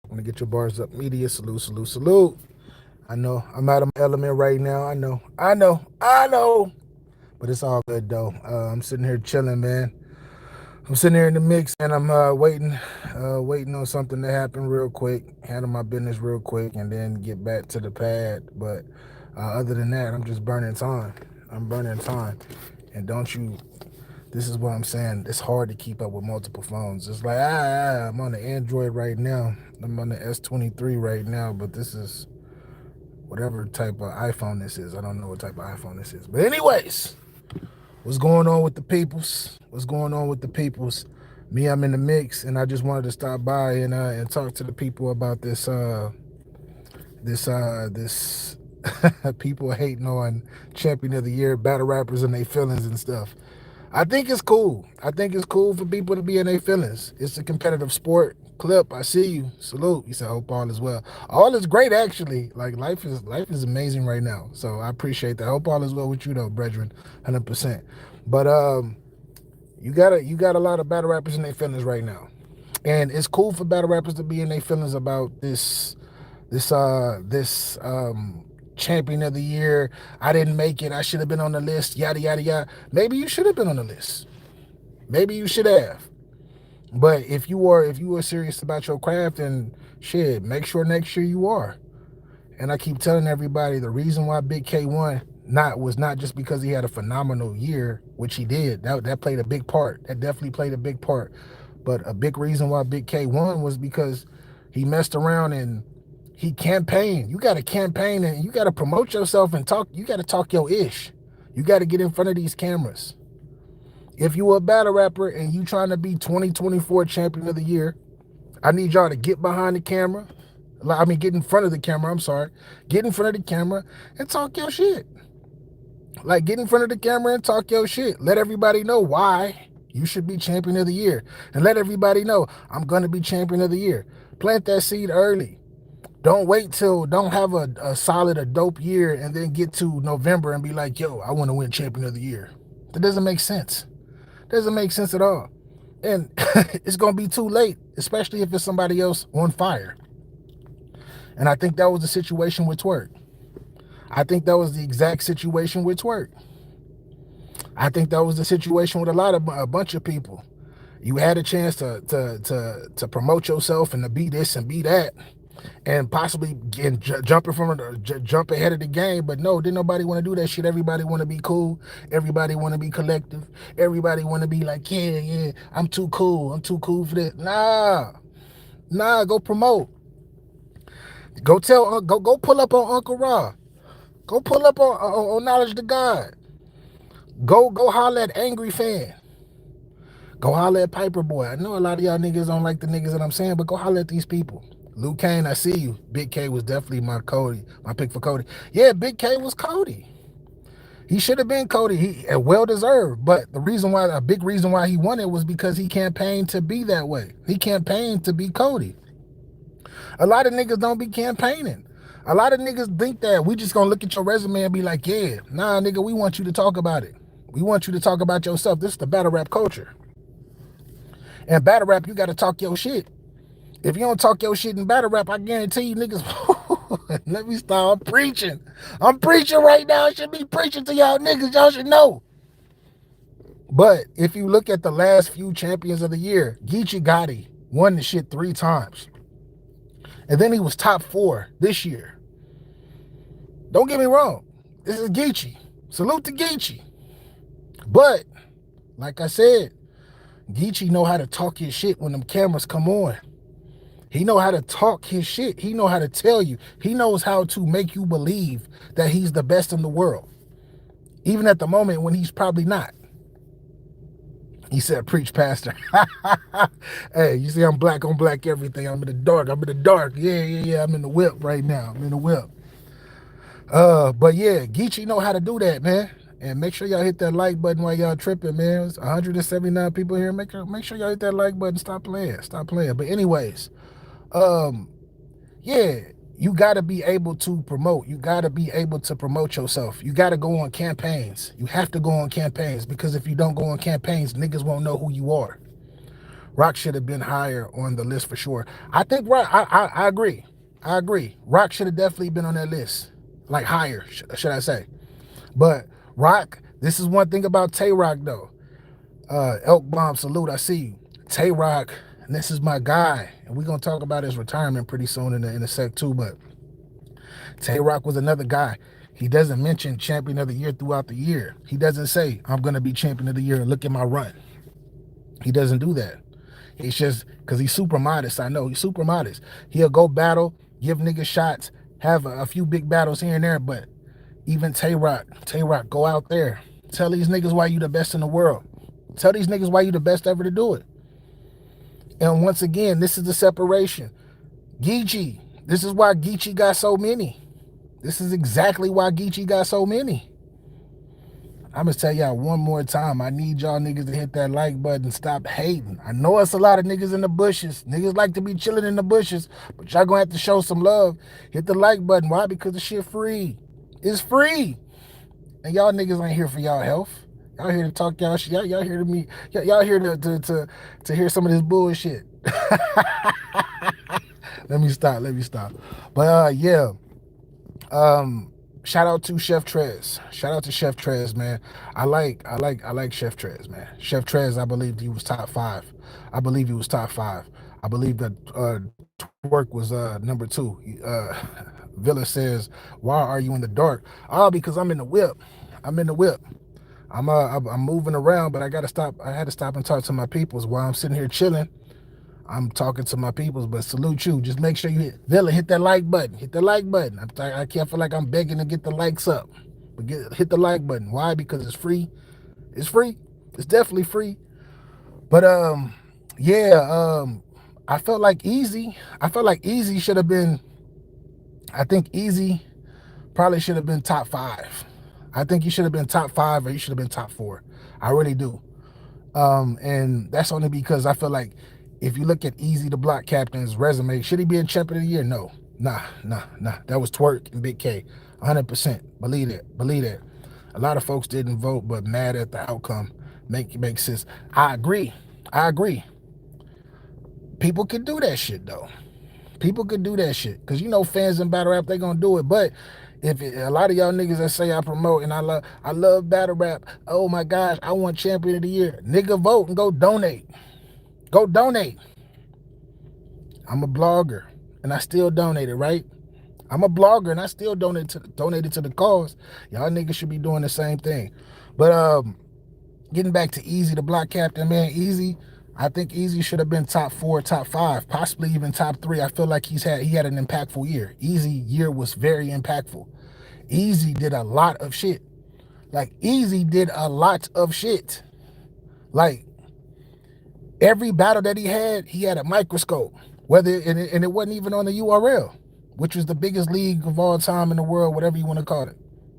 Want to get your bars up. Media, salute, salute, salute. I know I'm out of my element right now. I know. But it's all good though. I'm sitting here chilling, man. I'm sitting here in the mix, and I'm waiting on something to happen real quick. Handle my business real quick, and then get back to the pad. But other than that, I'm just burning time. I'm burning time, and don't you? This is what I'm saying. It's hard to keep up with multiple phones. It's like I'm on the Android right now. I'm on the S23 right now, but this is whatever type of iPhone this is. I don't know what type of iPhone this is. But anyways, what's going on with the peoples? What's going on with the peoples? Me, I'm in the mix, and I just wanted to stop by and talk to the people about this people hating on Champion of the Year, battle rappers and their feelings and stuff. I think it's cool. I think it's cool for people to be in their feelings. It's a competitive sport. Clip, I see you. Salute. You said hope all is well. All is great actually. Like life is amazing right now. So I appreciate that. Hope all is well with you though, brethren. 100%. But you got a lot of battle rappers in their feelings right now. And it's cool for battle rappers to be in their feelings about this champion of the year. I didn't make it. I should have been on the list. Yada yada yada. Maybe you should have been on the list. Maybe you should have. But if you were serious about your craft, then shit, make sure next year you are. And I keep telling everybody the reason why Big K won was not just because he had a phenomenal year, which he did. That played a big part. That definitely played a big part. But a big reason why Big K won was because he messed around and he campaigned. You got to campaign and you got to promote yourself and talk. You got to talk your ish. You got to get in front of these cameras. If you a battle rapper and you trying to be 2024 champion of the year, I need y'all to get behind the camera. I mean, get in front of the camera. I'm sorry. Get in front of the camera and talk your shit. Like, get in front of the camera and talk your shit. Let everybody know why you should be champion of the year. And let everybody know I'm going to be champion of the year. Plant that seed early. Don't have a solid, a dope year and then get to November and be like, yo, I want to win champion of the year. That doesn't make sense. Doesn't make sense at all. And it's going to be too late, especially if it's somebody else on fire. And I think that was the situation with Twerk. I think that was the exact situation with Twerk. I think that was the situation with a bunch of people. You had a chance to promote yourself and to be this and be that, and possibly jump ahead of the game. But no, didn't nobody want to do that shit. Everybody want to be cool. Everybody want to be collective. Everybody want to be like, yeah, I'm too cool. I'm too cool for this. Nah, go promote. Go pull up on Uncle Raw. Go pull up on Knowledge to God. Go holler at Angry Fan. Go holler at Piper Boy. I know a lot of y'all niggas don't like the niggas that I'm saying, but go holler at these people. Luke Kane, I see you. Big K was definitely my pick for Cody. Yeah, Big K was Cody. He should have been Cody. He well deserved. But a big reason why he won it was because he campaigned to be that way. He campaigned to be Cody. A lot of niggas don't be campaigning. A lot of niggas think that we just gonna look at your resume and be like, yeah, nah, nigga, we want you to talk about it. We want you to talk about yourself. This is the battle rap culture. And battle rap, you gotta talk your shit. If you don't talk your shit in battle rap, I guarantee you niggas, let me start preaching. I'm preaching right now. I should be preaching to y'all niggas. Y'all should know. But if you look at the last few champions of the year, Geechee Gotti won the shit 3 times. And then he was top 4 this year. Don't get me wrong. This is Geechee. Salute to Geechee. But, like I said, Geechee know how to talk his shit when them cameras come on. He know how to talk his shit. He know how to tell you. He knows how to make you believe that he's the best in the world. Even at the moment when he's probably not. He said, preach, pastor. Hey, you see I'm black on black everything. I'm in the dark. Yeah. I'm in the whip right now. I'm in the whip. But yeah, Geechee know how to do that, man. And make sure y'all hit that like button while y'all tripping, man. There's 179 people here. Make sure y'all hit that like button. Stop playing. But anyways, yeah, you got to be able to promote. You got to be able to promote yourself. You got to go on campaigns. You have to go on campaigns because if you don't go on campaigns, niggas won't know who you are. Rock should have been higher on the list for sure. I think Rock. I agree. I agree. Rock should have definitely been on that list, like higher, should I say? But Rock. This is one thing about Tay Rock though. Elk Bomb salute. I see you. Tay Rock. And this is my guy, and we're gonna talk about his retirement pretty soon in a sec too. But Tay Rock was another guy. He doesn't mention champion of the year throughout the year. He doesn't say, I'm going to be champion of the year. Look at my run. He doesn't do that. It's just because he's super modest. I know he's super modest. He'll go battle, give niggas shots, have a few big battles here and there. But even Tay Rock, go out there. Tell these niggas why you the best in the world. Tell these niggas why you the best ever to do it. And once again, this is the separation. Geechee. This is why Geechee got so many. This is exactly why Geechee got so many. I'm going to tell y'all one more time. I need y'all niggas to hit that like button. Stop hating. I know it's a lot of niggas in the bushes. Niggas like to be chilling in the bushes. But y'all going to have to show some love. Hit the like button. Why? Because the shit free. It's free. And y'all niggas ain't here for y'all health. Y'all here to talk y'all shit. Y'all here to me. Y'all here to hear some of this bullshit. Let me stop. But yeah. Shout out to Chef Trez. Shout out to Chef Trez, man. I like Chef Trez, man. Chef Trez, I believe he was top 5. I believe that Twerk was number 2. Villa says, why are you in the dark? Because I'm in the whip. I'm moving around, but I had to stop and talk to my peoples while I'm sitting here chilling. I'm talking to my peoples, but salute you. Just make sure you hit that like button. Hit the like button. I can't feel like I'm begging to get the likes up. But hit the like button. Why? Because it's free. It's free. It's definitely free. But I felt like Easy should have been, I think Easy probably should have been top 5. I think he should have been top 5 or he should have been top 4. I really do. And that's only because I feel like if you look at Easy the Block Captain's resume, should he be in champion of the year? No. Nah. That was Twerk and Big K. 100%. Believe that. A lot of folks didn't vote, but mad at the outcome. Make sense. I agree. People can do that shit, though. People could do that shit. Because, fans in battle rap, they going to do it. But a lot of y'all niggas that say I promote and I love battle rap, oh my gosh, I want champion of the year. Nigga, vote and go donate. Go donate. I'm a blogger and I still donated, right? I'm a blogger and I still donated to the cause. Y'all niggas should be doing the same thing. But getting back to Easy the Block Captain, man, Easy, I think Easy should have been top 4, top 5, possibly even top 3. I feel like he had an impactful year. Easy year was very impactful. Easy did a lot of shit. Like every battle that he had a microscope. And it wasn't even on the URL, which was the biggest league of all time in the world, whatever you want to call it.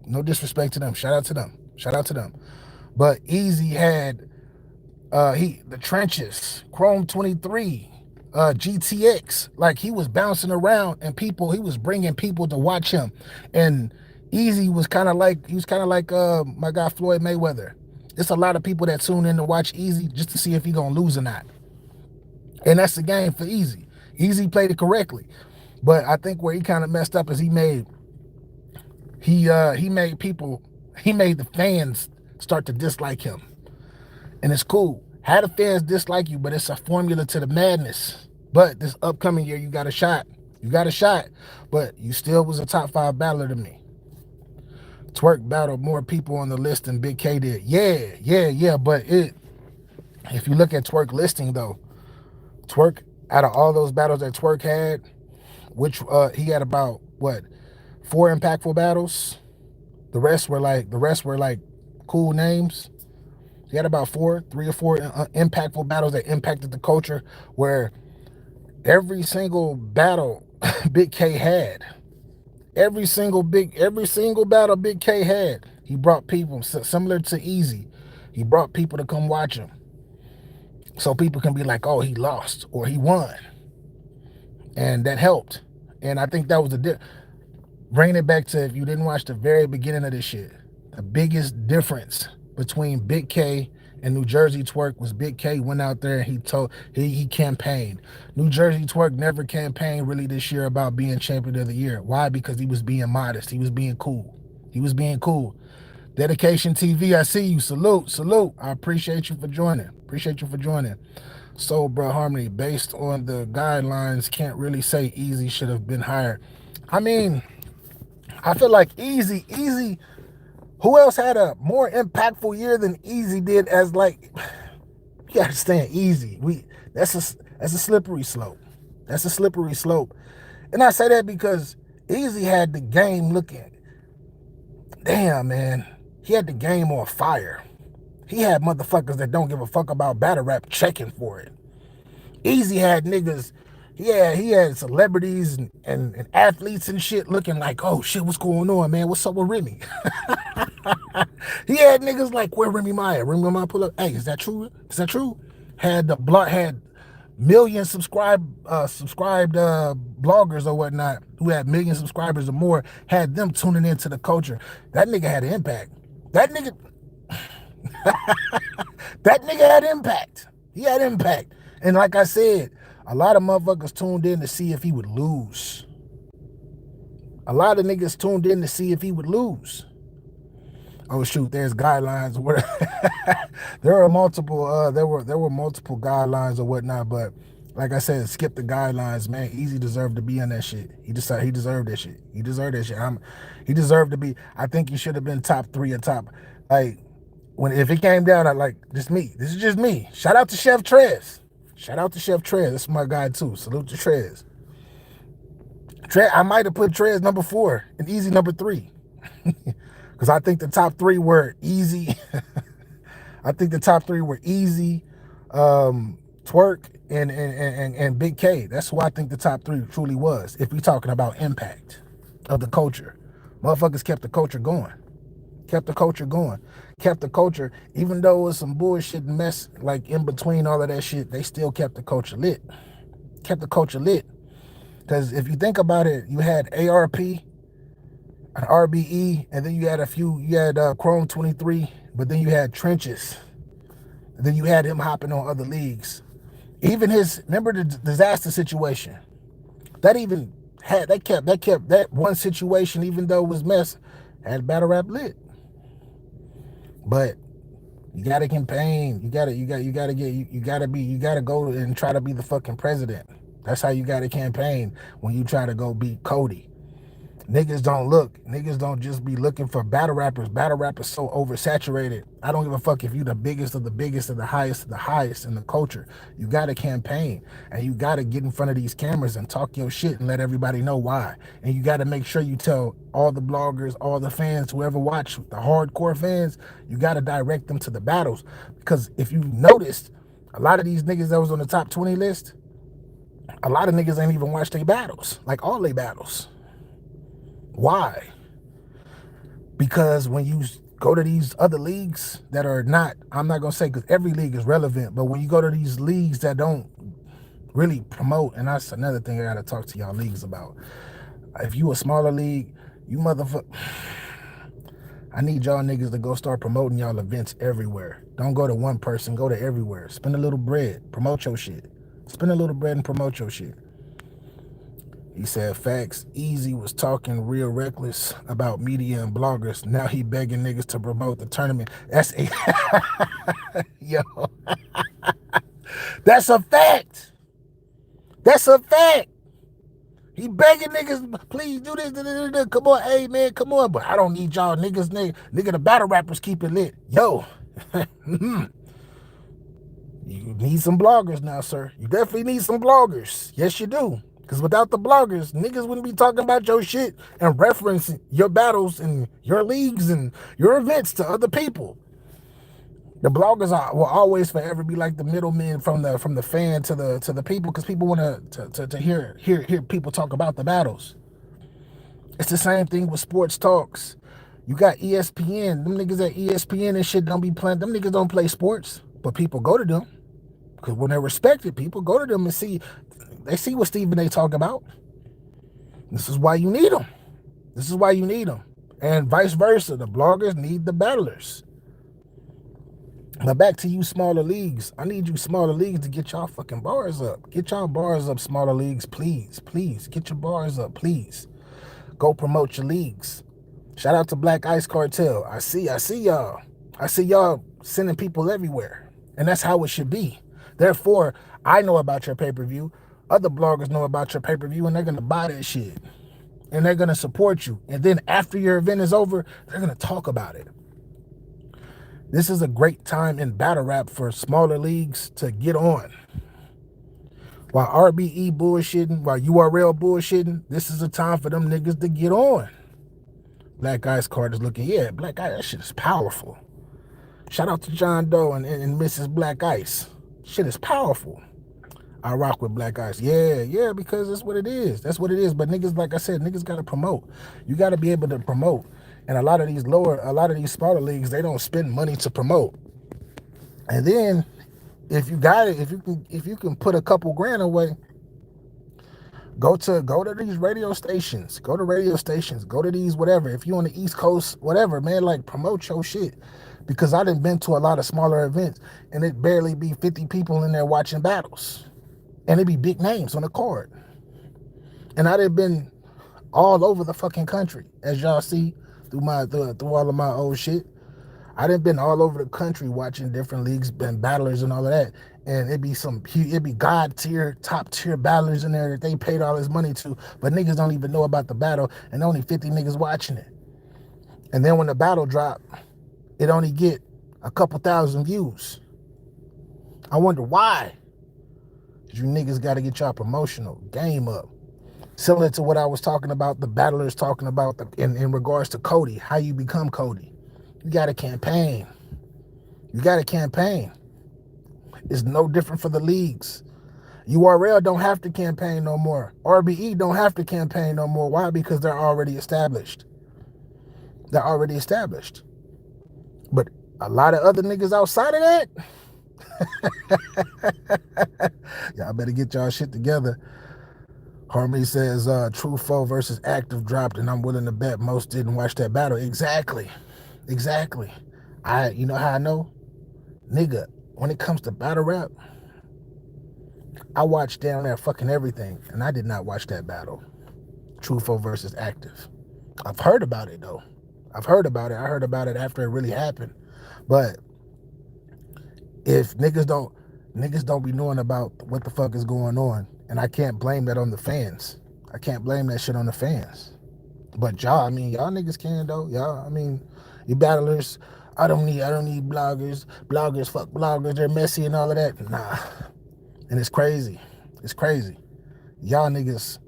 No disrespect to them. Shout out to them. But Easy had the trenches, Chrome 23, GTX. Like he was bouncing around and he was bringing people to watch him. And Easy was kind of like my guy Floyd Mayweather. It's a lot of people that tune in to watch Easy just to see if he gonna lose or not. And that's the game for Easy. Easy played it correctly. But I think where he kind of messed up is he made the fans start to dislike him. And it's cool. How the fans dislike you, but it's a formula to the madness. But this upcoming year, you got a shot. But you still was a top 5 battler to me. Twerk battled more people on the list than Big K did. Yeah. But if you look at Twerk listing though, Twerk, out of all those battles that Twerk had, which he had about 4 impactful battles. The rest were like cool names. He had about 3 or 4 impactful battles that impacted the culture, where every single battle Big K had. Every single battle Big K had. He brought people, similar to Easy. He brought people to come watch him. So people can be like, oh, he lost or he won. And that helped. And I think that was bringing it back to, if you didn't watch the very beginning of this shit, the biggest difference between Big K And New Jersey Twerk was Big K went out there and he campaigned. New Jersey Twerk never campaigned really this year about being champion of the year. Why? Because he was being modest. He was being cool. He was being cool. Dedication TV, I see you. Salute, salute. I appreciate you for joining. Appreciate you for joining. So, bro, Harmony, based on the guidelines, can't really say Easy should have been higher. I mean, I feel like Easy. Who else had a more impactful year than Easy did? As like, you gotta understand, Easy. That's a slippery slope. That's a slippery slope. And I say that because Easy had the game looking. Damn, man. He had the game on fire. He had motherfuckers that don't give a fuck about battle rap checking for it. Easy had niggas. He had celebrities and athletes and shit looking like, oh shit, what's going on, man? What's up with Remy? He had niggas like, where Remy Ma? Remy Ma pull up. Hey, is that true? Is that true? Had million subscribed bloggers or whatnot who had million subscribers or more, had them tuning into the culture. That nigga had an impact. That nigga that nigga had impact. He had impact. And like I said, a lot of motherfuckers tuned in to see if he would lose. A lot of niggas tuned in to see if he would lose. Oh shoot, there's guidelines. There were multiple guidelines or whatnot, but like I said, skip the guidelines, man. Easy deserved to be on that shit. He deserved that shit. He deserved that shit. He deserved to be. I think he should have been top 3 or top. Like if it came down, I like this me. This is just me. Shout out to Chef Trez. Shout out to Chef Trez. That's my guy too. Salute to Trez. I might have put Trez number 4 and Easy number 3. Because I think the top 3 were Easy. I think the top 3 were Easy, Twerk, and Big K. That's who I think the top 3 truly was. If we're talking about impact of the culture, motherfuckers kept the culture going. Kept the culture going. Kept the culture, even though it was some bullshit mess like in between all of that shit, they still kept the culture lit. Kept the culture lit. Because if you think about it, you had ARP, an RBE, and then you had Chrome 23, but then you had Trenches. And then you had him hopping on other leagues. Even remember the disaster situation? That kept that one situation, even though it was mess, had battle rap lit. But you gotta campaign. You gotta go and try to be the fucking president. That's how you gotta campaign when you try to go beat Cody. Niggas don't just be looking for battle rappers. Battle rappers so oversaturated. I don't give a fuck if you the biggest of the biggest and the highest in the culture. You gotta campaign and you gotta get in front of these cameras and talk your shit and let everybody know why. And you gotta make sure you tell all the bloggers, all the fans, whoever watch, the hardcore fans, you gotta direct them to the battles. Because if you noticed, a lot of these niggas that was on the top 20 list, a lot of niggas ain't even watched their battles, like all their battles. Why? Because when you go to these other leagues that are not, I'm not going to say because every league is relevant, but when you go to these leagues that don't really promote, and that's another thing I got to talk to y'all leagues about. If you a smaller league, you motherfucker, I need y'all niggas to go start promoting y'all events everywhere. Don't go to one person, go to everywhere. Spend a little bread, promote your shit. Spend a little bread and promote your shit. He said, facts, Easy was talking real reckless about media and bloggers. Now he begging niggas to promote the tournament. That's a yo. That's a fact. That's a fact. He begging niggas, please do this. Come on, hey man, come on. But I don't need y'all niggas, nigga, the battle rappers keep it lit. Yo. You need some bloggers now, sir. You definitely need some bloggers. Yes, you do. Because without the bloggers, niggas wouldn't be talking about your shit and referencing your battles and your leagues and your events to other people. The bloggers will always forever be like the middlemen from the fan to the people, because people want to hear people talk about the battles. It's the same thing with sports talks. You got ESPN. Them niggas at ESPN and shit don't be playing. Them niggas don't play sports, but people go to them. Because when they're respected, people go to them and see. They see what Stephen A. talk about. This is why you need them. This is why you need them. And vice versa. The bloggers need the battlers. But back to you smaller leagues. I need you smaller leagues to get y'all fucking bars up. Get y'all bars up, smaller leagues, please. Please. Get your bars up, please. Go promote your leagues. Shout out to Black Ice Cartel. I see y'all. I see y'all sending people everywhere. And that's how it should be. Therefore, I know about your pay-per-view. Other bloggers know about your pay-per-view, and they're going to buy that shit. And they're going to support you. And then after your event is over, they're going to talk about it. This is a great time in battle rap for smaller leagues to get on. While RBE bullshitting, while URL bullshitting, this is a time for them niggas to get on. Black Ice Card is looking, yeah, Black Ice, that shit is powerful. Shout out to John Doe and Mrs. Black Ice. Shit is powerful. I rock with Black Ice. Yeah, because that's what it is. That's what it is. But niggas, like I said, niggas got to promote. You got to be able to promote. And a lot of these smaller leagues, they don't spend money to promote. And then if you got it, if you can put a couple grand away, go to these radio stations. Go to these whatever. If you on the East Coast, whatever, man, like promote your shit. Because I done been to a lot of smaller events and it barely be 50 people in there watching battles. And it be big names on the card. And I done been all over the fucking country, as y'all see through all of my old shit. I done been all over the country watching different leagues and battlers and all of that. And it be god tier, top tier battlers in there that they paid all this money to, but niggas don't even know about the battle and only 50 niggas watching it. And then when the battle drop, it only get a couple thousand views. I wonder why. You niggas got to get y'all promotional game up. Similar to what I was talking about, the battlers talking about in regards to Cody, how you become Cody. You got to campaign. It's no different for the leagues. URL don't have to campaign no more. RBE don't have to campaign no more. Why? Because they're already established. But a lot of other niggas outside of that, y'all better get y'all shit together. Harmony says, True Foe versus Active dropped, and I'm willing to bet most didn't watch that battle. Exactly. You know how I know? Nigga, when it comes to battle rap, I watched down there fucking everything, and I did not watch that battle. True Foe versus Active. I've heard about it, though. I heard about it after it really happened. But if niggas don't be knowing about what the fuck is going on, and I can't blame that on the fans. I can't blame that shit on the fans. But y'all niggas can though. You battlers, I don't need bloggers. Bloggers, fuck bloggers, they're messy and all of that. Nah. And it's crazy. Y'all niggas,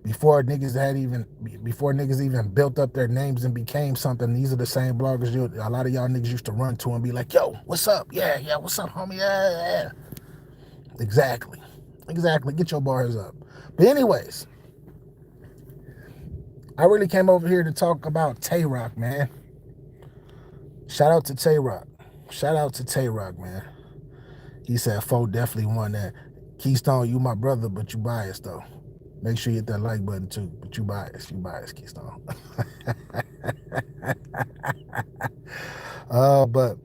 before niggas even built up their names and became something, these are the same bloggers a lot of y'all niggas used to run to and be like, yo, what's up? Yeah, what's up, homie? Yeah. Exactly. Get your bars up. But anyways, I really came over here to talk about Tay Rock, man. Shout out to Tay Rock, man. He said, Foe definitely won that. Keystone, you my brother, but you biased, though. Make sure you hit that like button, too. But you biased, Keystone. But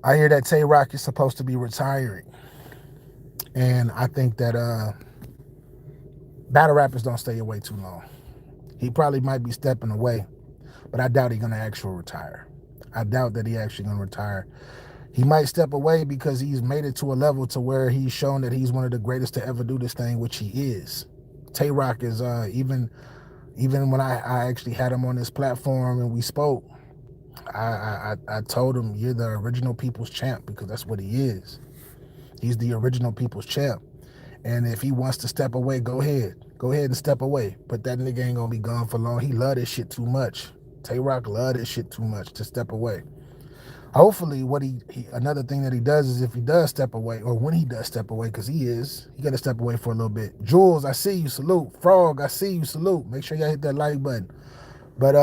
I hear that Tay Rock is supposed to be retiring. And I think that battle rappers don't stay away too long. He probably might be stepping away, but I doubt he's going to actually retire. He might step away because he's made it to a level to where he's shown that he's one of the greatest to ever do this thing, which he is. Tay Rock is, even when I actually had him on this platform and we spoke, I told him, you're the original people's champ, because that's what he is. He's the original people's champ. And if he wants to step away, go ahead and step away. But that nigga ain't gonna be gone for long. He love this shit too much. Tay Rock love this shit too much to step away. Hopefully, another thing that he does is if he does step away, or when he does step away, because he got to step away for a little bit. Jules, I see you, salute. Frog, I see you, salute. Make sure y'all hit that like button. But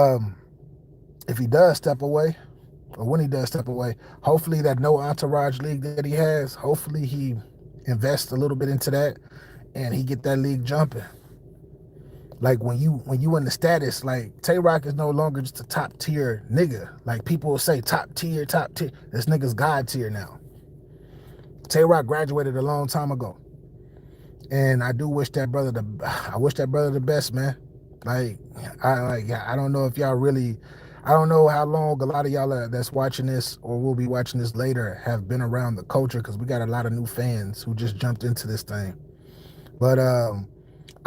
if he does step away, or when he does step away, hopefully that no entourage league that he has, hopefully he invests a little bit into that and he get that league jumping. Like when you in the status, like Tay Rock is no longer just a top tier nigga. Like people will say top tier, top tier. This nigga's God tier now. Tay Rock graduated a long time ago. And I do wish that brother the best, man. Like I don't know if y'all really, I don't know how long a lot of y'all that's watching this or will be watching this later have been around the culture, because we got a lot of new fans who just jumped into this thing. But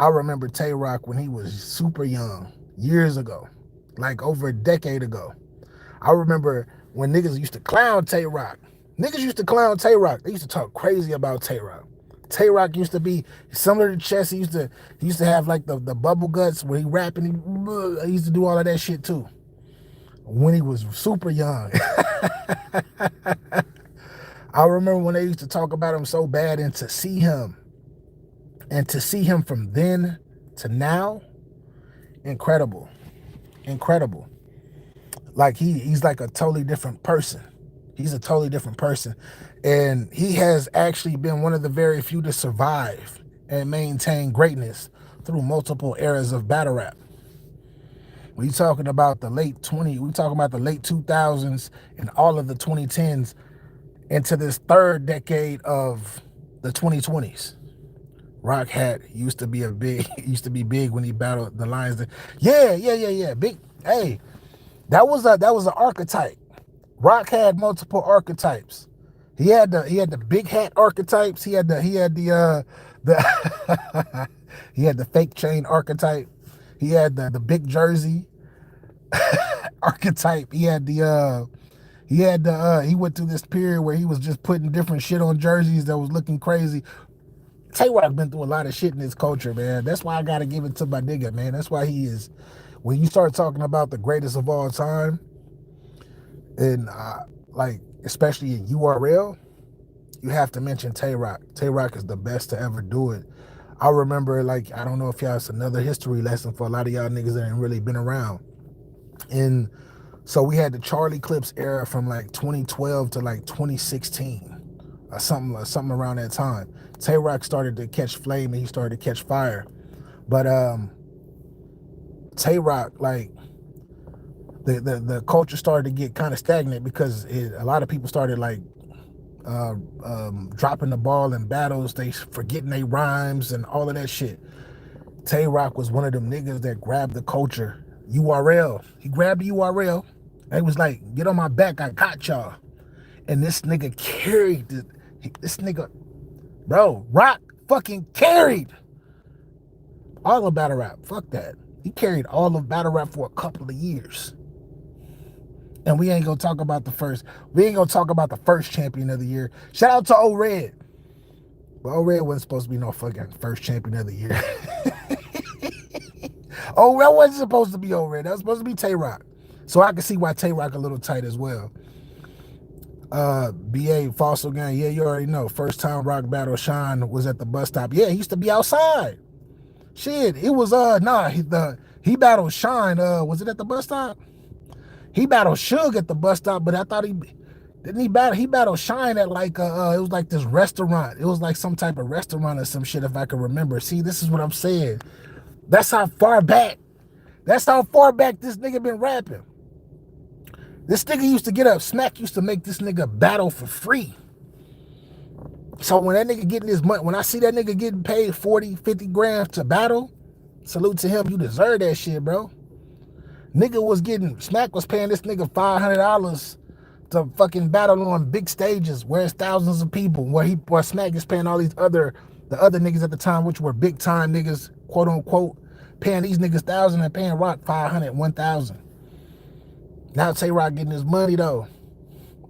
I remember Tay Rock when he was super young, years ago, like over a decade ago. I remember when niggas used to clown Tay Rock. Niggas used to clown Tay Rock. They used to talk crazy about Tay Rock. Tay Rock used to be similar to Chess. He used to have like the bubble guts where he rapping. He used to do all of that shit too. When he was super young. I remember when they used to talk about him so bad, and to see him from then to now, incredible. Incredible. Like he's like a totally different person. He's a totally different person. And he has actually been one of the very few to survive and maintain greatness through multiple eras of battle rap. We talking about we talking about the late 2000s and all of the 2010s into this third decade of the 2020s. Rock had used to be big when he battled the Lions. Yeah. Big. Hey, that was an archetype. Rock had multiple archetypes. He had the big hat archetypes. He had the he had the fake chain archetype. He had the big jersey archetype. He went through this period where he was just putting different shit on jerseys that was looking crazy. Tay Rock been through a lot of shit in this culture, man. That's why I gotta give it to my nigga, man. That's why he is. When you start talking about the greatest of all time, and like especially in URL, you have to mention Tay Rock. Tay Rock is the best to ever do it. I remember, like, I don't know if y'all, it's another history lesson for a lot of y'all niggas that ain't really been around. And so we had the Charlie Clips era from like 2012 to like 2016, or something around that time. Tay Rock started to catch flame and he started to catch fire. But Tay Rock, like, the culture started to get kind of stagnant because a lot of people started like dropping the ball in battles. They forgetting their rhymes and all of that shit. Tay Rock was one of them niggas that grabbed the culture. URL. He grabbed the URL and he was like, get on my back, I got y'all. And this nigga carried this nigga, bro, Rock fucking carried all of battle rap. Fuck that. He carried all of battle rap for a couple of years. And we ain't gonna talk about the first champion of the year. Shout out to O-Red. But O-Red wasn't supposed to be no fucking first champion of the year. That wasn't supposed to be O-Red. That was supposed to be Tay Rock. So I can see why Tay Rock a little tight as well. BA Fossil Gang, yeah, you already know. First time Rock battle Sean was at the bus stop. Yeah, he used to be outside. Shit, it was he battled Sean, was it at the bus stop? He battled Suge at the bus stop, but I thought he battled Shine at like it was like this restaurant. It was like some type of restaurant or some shit, if I can remember. See, this is what I'm saying. That's how far back this nigga been rapping. This nigga used to get up. Smack used to make this nigga battle for free. So when that nigga getting his money, when I see that nigga getting paid 40, 50 grand to battle, salute to him. You deserve that shit, bro. Smack was paying this nigga $500 to fucking battle on big stages where it's thousands of people, where Smack is paying all the other niggas at the time, which were big time niggas, quote unquote, paying these niggas $1,000 and paying Rock $500, $1,000. Now Tay Rock getting his money though.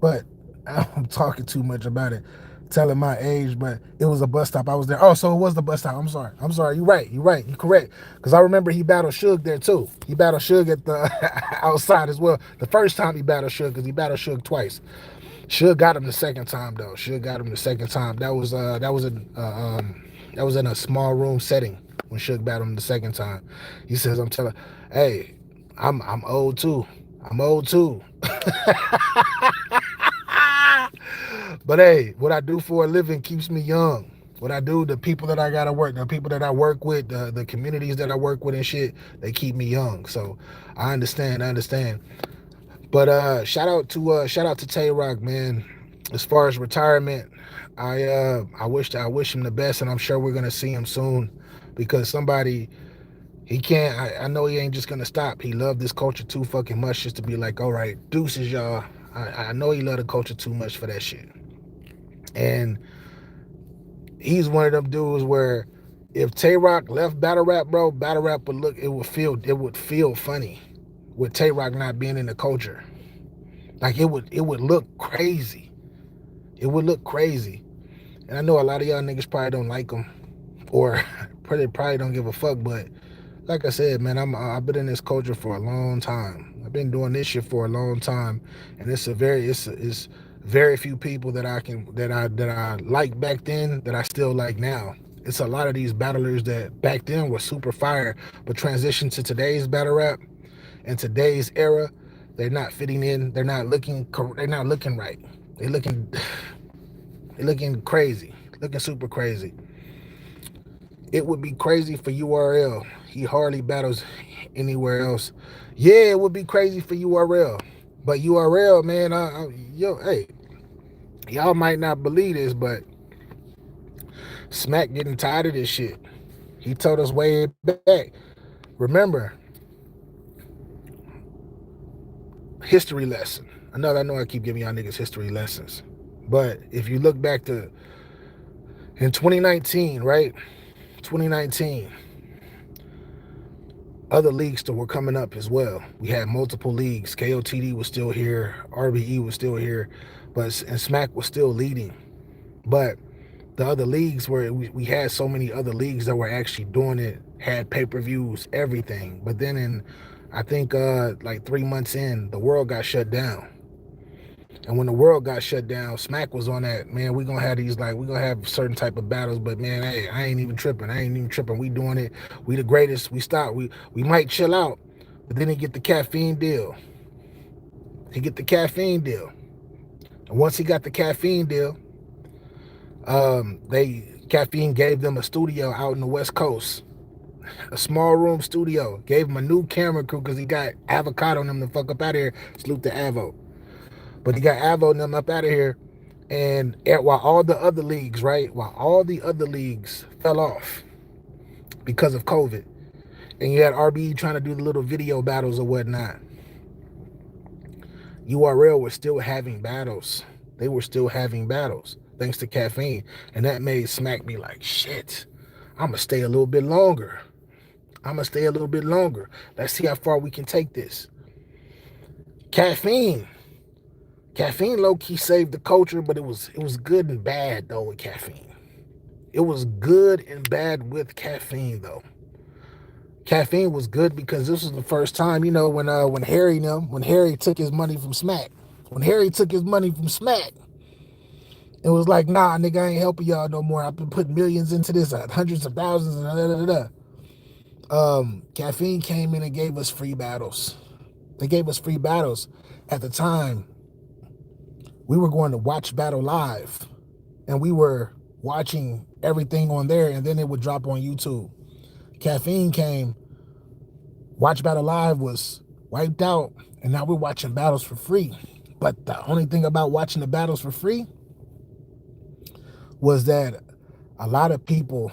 But I'm talking too much about it, telling my age, but it was a bus stop. I was there. Oh, so it was the bus stop. I'm sorry. You're right. You're correct. Because I remember he battled Suge there too. He battled Suge at the outside as well. The first time he battled Suge, because he battled Suge twice. Suge got him the second time though. That was in a small room setting when Suge battled him the second time. He says, hey, I'm old too. But hey, what I do for a living keeps me young. What I do, the people that I gotta work, the people that I work with, the communities that I work with and shit, they keep me young. So I understand. I understand. But shout out to Tay Rock, man. As far as retirement, I wish him the best, and I'm sure we're gonna see him soon, because somebody he can't. I know he ain't just gonna stop. He loved this culture too fucking much just to be like, all right, deuces, y'all. I know he loved the culture too much for that shit. And he's one of them dudes where if Tay Rock left battle rap, bro, battle rap would feel funny with Tay Rock not being in the culture. Like it would look crazy. It would look crazy. And I know a lot of y'all niggas probably don't like him, or probably don't give a fuck. But like I said, man, I've been in this culture for a long time. I've been doing this shit for a long time, and it's very few people that I like back then that I still like now. It's a lot of these battlers that back then were super fire, but transition to today's battle rap and today's era, they're not fitting in. They're not looking right. They looking they looking crazy, looking super crazy. It would be crazy for URL. He hardly battles anywhere else. Yeah, it would be crazy for URL. But URL, man, hey, y'all might not believe this, but Smack getting tired of this shit. He told us way back. Remember, history lesson. I know I keep giving y'all niggas history lessons. But if you look back to in 2019, right? 2019, other leagues that were coming up as well. We had multiple leagues. KOTD was still here, RBE was still here, and Smack was still leading. But the other leagues where we had so many other leagues that were actually doing it, had pay-per-views, everything. But then I think like 3 months in, the world got shut down. And when the world got shut down, Smack was on that, man, we gonna have certain type of battles, but man, hey, I ain't even tripping. We doing it. We the greatest. We stop. We might chill out. But then he get the caffeine deal. And once he got the caffeine deal, caffeine gave them a studio out in the West Coast. A small room studio. Gave him a new camera crew because he got avocado on them to fuck up out of here. Salute to Avo. But he got Avo and them up out of here. And while all the other leagues, right? While all the other leagues fell off because of COVID. And you had RBE trying to do the little video battles or whatnot. URL was still having battles. They were still having battles thanks to caffeine. And that made Smack be like, shit, I'm going to stay a little bit longer. Let's see how far we can take this. Caffeine low-key saved the culture, but it was good and bad, though, with caffeine. It was good and bad with caffeine, though. Caffeine was good because this was the first time, when Harry took his money from Smack. It was like, nah, nigga, I ain't helping y'all no more. I've been putting millions into this, hundreds of thousands, and Caffeine came in and gave us free battles. They gave us free battles. At the time, we were going to watch Battle Live, and we were watching everything on there, and then it would drop on YouTube. Caffeine came, Watch Battle Live was wiped out, and now we're watching battles for free. But the only thing about watching the battles for free was that a lot of people,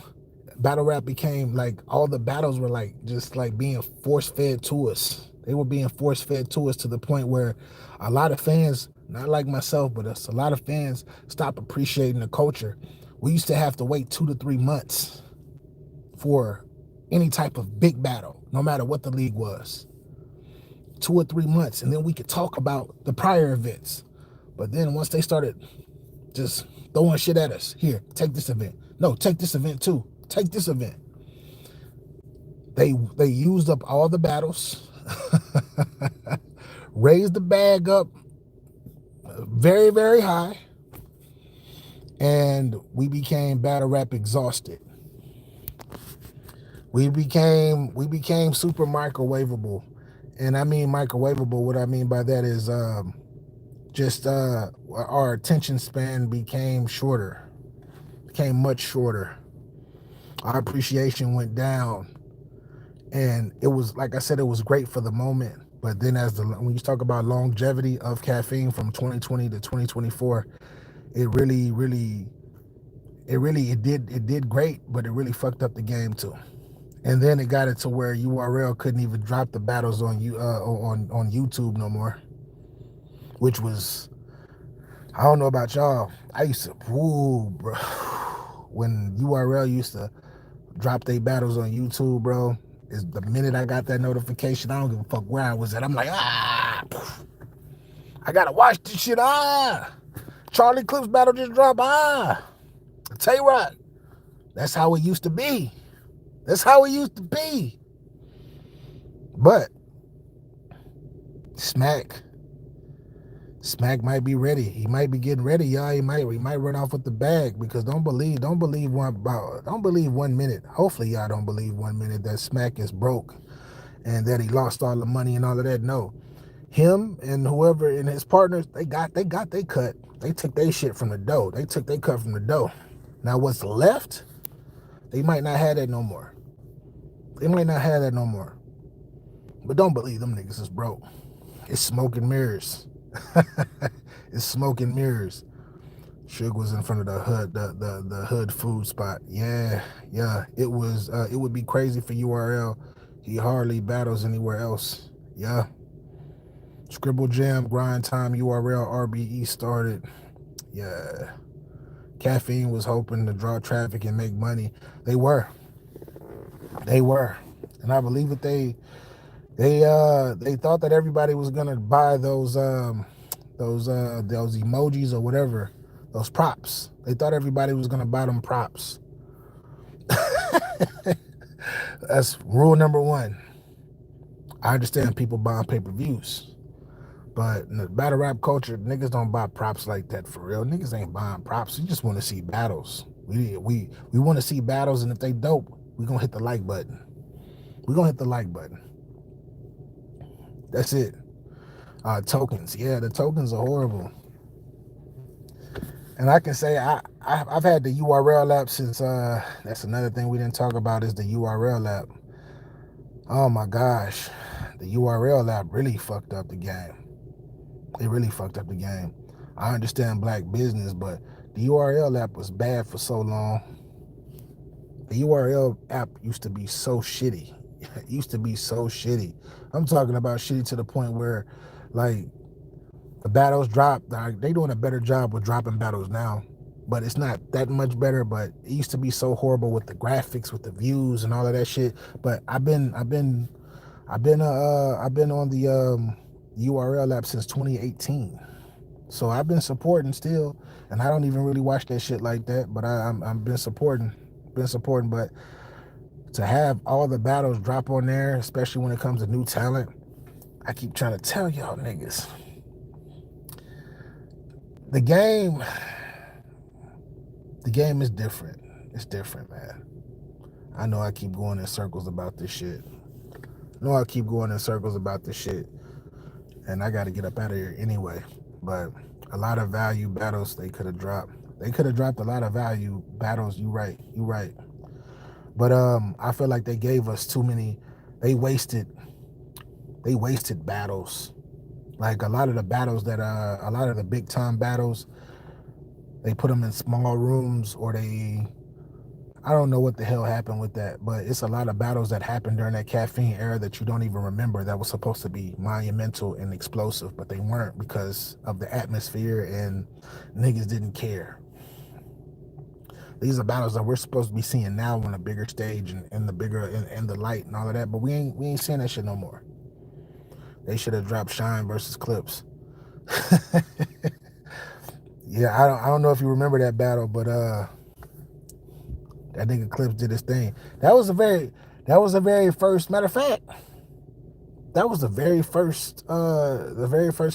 battle rap became like, all the battles were like just like being force fed to us. They were being force fed to us to the point where a lot of fans, not like myself, but a lot of fans stopped appreciating the culture. We used to have to wait 2 to 3 months for any type of big battle, no matter what the league was. 2 or 3 months, and then we could talk about the prior events. But then once they started just throwing shit at us, here, take this event. No, take this event too. Take this event. They used up all the battles, raised the bag up very, very high, and we became battle rap exhausted. We became super microwavable. And I mean microwavable, what I mean by that is our attention span became shorter. became much shorter. Our appreciation went down. And it was, like I said, it was great for the moment. But then when you talk about longevity of caffeine from 2020 to 2024, it did great, but it really fucked up the game too. And then it got it to where URL couldn't even drop the battles on YouTube no more, which was, I don't know about y'all. I used to, bro, when URL used to drop their battles on YouTube, bro, is the minute I got that notification, I don't give a fuck where I was at. I'm like, I gotta watch this shit. Charlie Clips battle just dropped. I tell you what, that's how it used to be. That's how it used to be. But Smack might be ready. He might be getting ready, y'all. He might run off with the bag, because don't believe 1 minute. Hopefully y'all don't believe 1 minute that Smack is broke and that he lost all the money and all of that. No. Him and whoever and his partners, they got they cut. They took their shit from the dough. They took their cut from the dough. Now what's left, they might not have that no more. But don't believe them niggas is broke. It's smoke and mirrors. It's smoke and mirrors. Suge was in front of the hood, the hood food spot. Yeah. It was. It would be crazy for URL. He hardly battles anywhere else. Yeah. Scribble Jam, Grind Time, URL, RBE started. Yeah. Caffeine was hoping to draw traffic and make money. They were. And I believe that they thought that everybody was gonna buy those emojis or whatever, those props. They thought everybody was gonna buy them props. That's rule number one. I understand people buying pay-per-views, but in the battle rap culture, niggas don't buy props like that for real. Niggas ain't buying props. We just want to see battles. We want to see battles, and if they dope, we gonna hit the like button. That's it. Tokens. Yeah, the tokens are horrible. And I can say I've had the URL app since, that's another thing we didn't talk about, is the URL app. Oh my gosh. The URL app really fucked up the game. It really fucked up the game. I understand black business, but the URL app was bad for so long. The URL app used to be so shitty. It used to be so shitty. I'm talking about shitty to the point where, like, the battles drop. They doing a better job with dropping battles now, but it's not that much better. But it used to be so horrible with the graphics, with the views, and all of that shit. But I've been on the URL app since 2018, so I've been supporting still, and I don't even really watch that shit like that. But I've been supporting. But to have all the battles drop on there, especially when it comes to new talent, I keep trying to tell y'all niggas, the game is different. It's different, man. I know I keep going in circles about this shit. And I got to get up out of here anyway. But a lot of value battles they could have dropped. They could have dropped a lot of value battles. You right. But I feel like they gave us too many. They wasted battles. Like a lot of the battles that a lot of the big time battles, they put them in small rooms, or I don't know what the hell happened with that, but it's a lot of battles that happened during that caffeine era that you don't even remember, that was supposed to be monumental and explosive, but they weren't because of the atmosphere and niggas didn't care. These are battles that we're supposed to be seeing now on a bigger stage and in the light and all of that, but we ain't seeing that shit no more. They should have dropped Shine versus Clips. Yeah, I don't know if you remember that battle, but that nigga Clips did his thing. That was the very first, matter of fact, that was the very first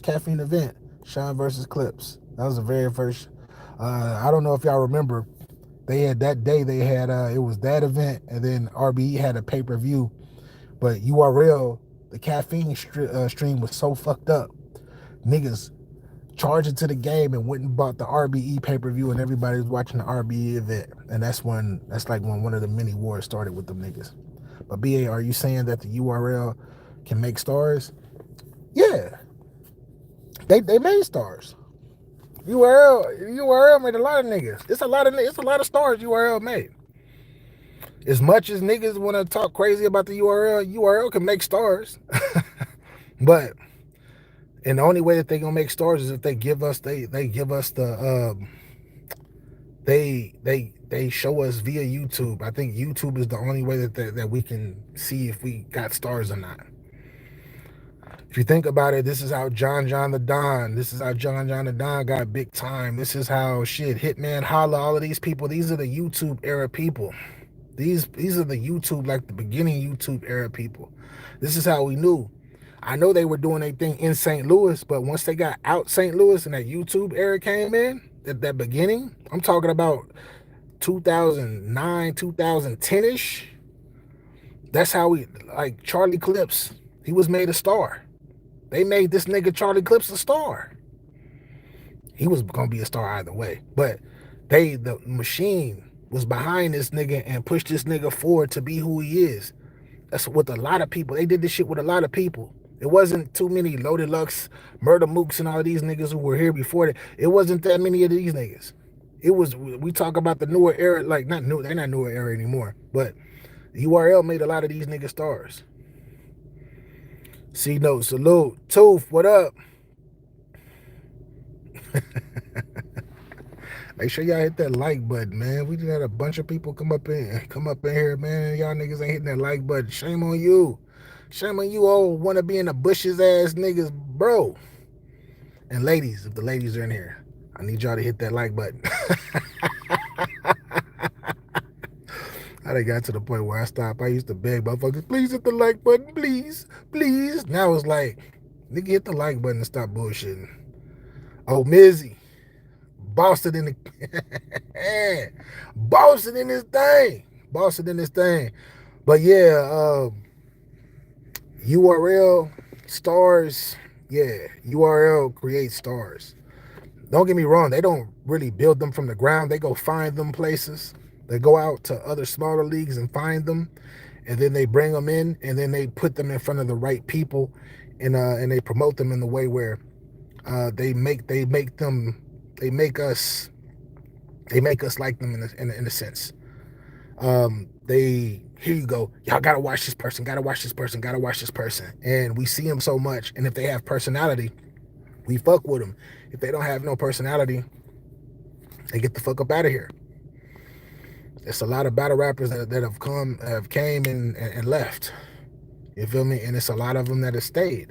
caffeine event, Shine versus Clips. That was the very first. I don't know if y'all remember. They had that day. They had it was that event, and then RBE had a pay-per-view. But URL, the caffeine stream was so fucked up. Niggas charged into the game and went and bought the RBE pay-per-view, and everybody was watching the RBE event. And that's like when one of the mini wars started with them niggas. But BA, are you saying that the URL can make stars? Yeah, they made stars. URL made a lot of niggas. It's a lot of stars URL made. As much as niggas want to talk crazy about the URL can make stars. But and the only way that they gonna make stars is if they give us they give us the they show us via YouTube. I think YouTube is the only way that we can see if we got stars or not. If you think about it, this is how John the Don. This is how John the Don got big time. This is how Hitman Holla, all of these people. These are the YouTube era people. These are the YouTube, like the beginning YouTube era people. This is how we knew. I know they were doing their thing in St. Louis, but once they got out St. Louis and that YouTube era came in, that beginning, I'm talking about 2009, 2010-ish. That's how we, like Charlie Clips, he was made a star. They made this nigga Charlie Clips a star. He was gonna be a star either way, but the machine was behind this nigga and pushed this nigga forward to be who he is. That's with a lot of people. They did this shit with a lot of people. It wasn't too many Loaded Lux, Murder Mooks, and all of these niggas who were here before that. It wasn't that many of these niggas. It was, we talk about the newer era, like not new, they're not newer era anymore, but URL made a lot of these niggas stars. C Note, salute. Tooth, what up? Make sure y'all hit that like button, man. We just had a bunch of people come up in here, man. Y'all niggas ain't hitting that like button. Shame on you. Shame on you, old wanna be in the bushes ass niggas, bro. And ladies, if the ladies are in here, I need y'all to hit that like button. I done got to the point where I stopped. I used to beg motherfuckers, please hit the like button, please, please. Now it's like, nigga, hit the like button and stop bullshitting. Oh, Mizzy, Boston in the Boston in this thing. Boston in this thing. But yeah, URL stars, yeah, URL creates stars. Don't get me wrong, they don't really build them from the ground. They go find them places. They go out to other smaller leagues and find them, and then they bring them in, and then they put them in front of the right people, and they promote them in the way where they make us like them in a sense. Here you go, y'all gotta watch this person, and we see them so much, and if they have personality, we fuck with them. If they don't have no personality, they get the fuck up out of here. It's a lot of battle rappers that have came and left. You feel me? And it's a lot of them that have stayed.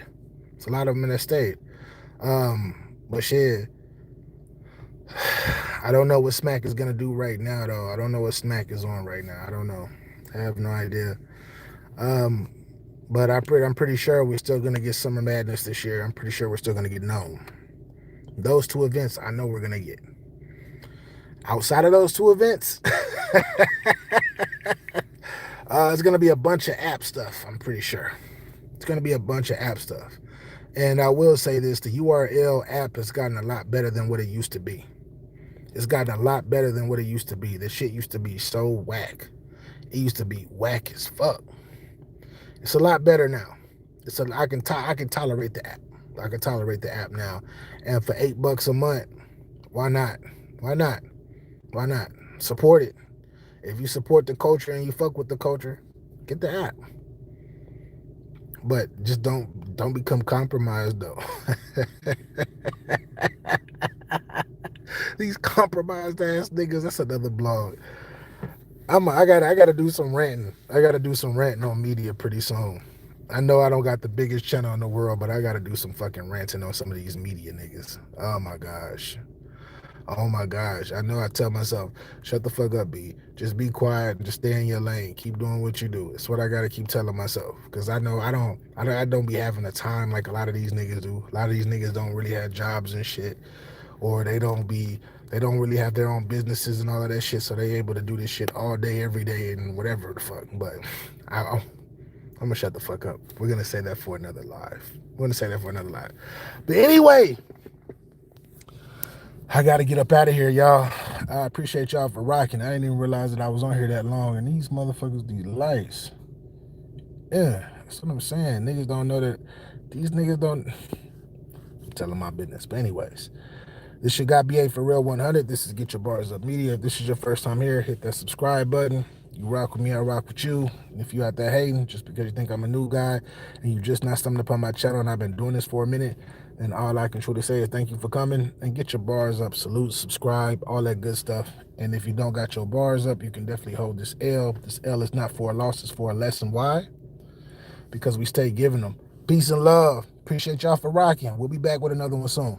But shit, I don't know what Smack is gonna do right now, though. I don't know what Smack is on right now. I don't know. I have no idea. But I'm pretty sure we're still gonna get Summer Madness this year. I'm pretty sure we're still gonna get Gnome. Those two events, I know we're gonna get. Outside of those two events, it's gonna be a bunch of app stuff. I'm pretty sure it's gonna be a bunch of app stuff. And I will say this: the URL app has gotten a lot better than what it used to be. It's gotten a lot better than what it used to be. The shit used to be so whack. It used to be whack as fuck. It's a lot better now. I can tolerate the app. I can tolerate the app now. And for $8 a month, why not? Why not? Why not? Support it. If you support the culture and you fuck with the culture, get the app. But just don't become compromised though. These compromised ass niggas, that's another blog. I gotta do some ranting. I gotta do some ranting on media pretty soon. I know I don't got the biggest channel in the world, but I gotta do some fucking ranting on some of these media niggas. Oh my gosh. Oh my gosh. I know I tell myself, shut the fuck up, B. Just be quiet and just stay in your lane. Keep doing what you do. It's what I gotta keep telling myself. Cause I know I don't be having the time like a lot of these niggas do. A lot of these niggas don't really have jobs and shit. Or they don't really have their own businesses and all of that shit, so they able to do this shit all day, every day, and whatever the fuck. But I'm gonna shut the fuck up. We're gonna say that for another live. But anyway, I got to get up out of here, y'all. I appreciate y'all for rocking. I didn't even realize that I was on here that long. And these motherfuckers, these lights. Yeah, that's what I'm saying. Niggas don't know that. These niggas don't. I'm telling my business. But anyways, this your Got BA for Real 100. This is Get Your Bars Up Media. If this is your first time here, hit that subscribe button. You rock with me, I rock with you. And if you out there hating just because you think I'm a new guy and you just not stumbled upon my channel and I've been doing this for a minute, then all I can truly say is thank you for coming and get your bars up. Salute, subscribe, all that good stuff. And if you don't got your bars up, you can definitely hold this L. This L is not for a loss, it's for a lesson. Why? Because we stay giving them. Peace and love. Appreciate y'all for rocking. We'll be back with another one soon.